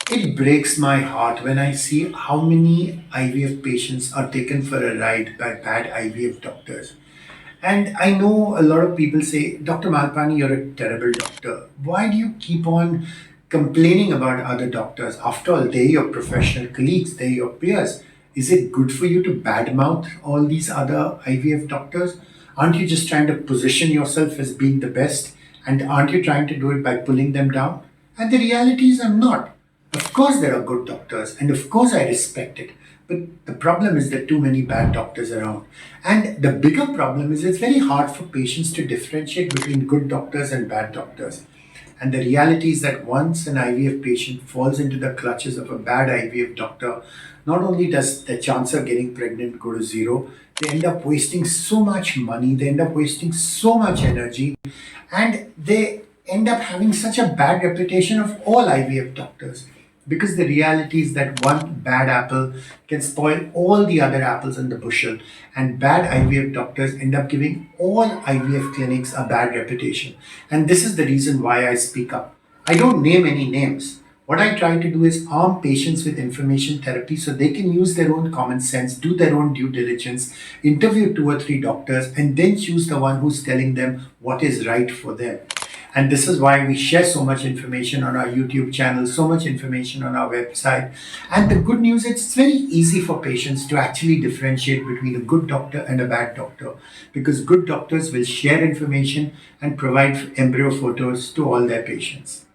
It breaks my heart when I see how many IVF patients are taken for a ride by bad IVF doctors. And I know a lot of people say, Dr. Malpani, you're a terrible doctor. Why do you keep on complaining about other doctors? After all, they're your professional colleagues, they're your peers. Is it good for you to badmouth all these other IVF doctors? Aren't you just trying to position yourself as being the best? And aren't you trying to do it by pulling them down? And the reality is, I'm not. Of course, there are good doctors, and of course, I respect it. But the problem is there are too many bad doctors around. And the bigger problem is it's very hard for patients to differentiate between good doctors and bad doctors. And the reality is that once an IVF patient falls into the clutches of a bad IVF doctor, not only does the chance of getting pregnant go to zero, they end up wasting so much money, they end up wasting so much energy, and they end up having such a bad reputation of all IVF doctors. Because the reality is that one bad apple can spoil all the other apples in the bushel, and bad IVF doctors end up giving all IVF clinics a bad reputation. And this is the reason why I speak up. I don't name any names. What I try to do is arm patients with information therapy so they can use their own common sense, do their own due diligence, interview two or three doctors, and then choose the one who's telling them what is right for them. And this is why we share so much information on our YouTube channel, so much information on our website. And the good news is it's very easy for patients to actually differentiate between a good doctor and a bad doctor, because good doctors will share information and provide embryo photos to all their patients.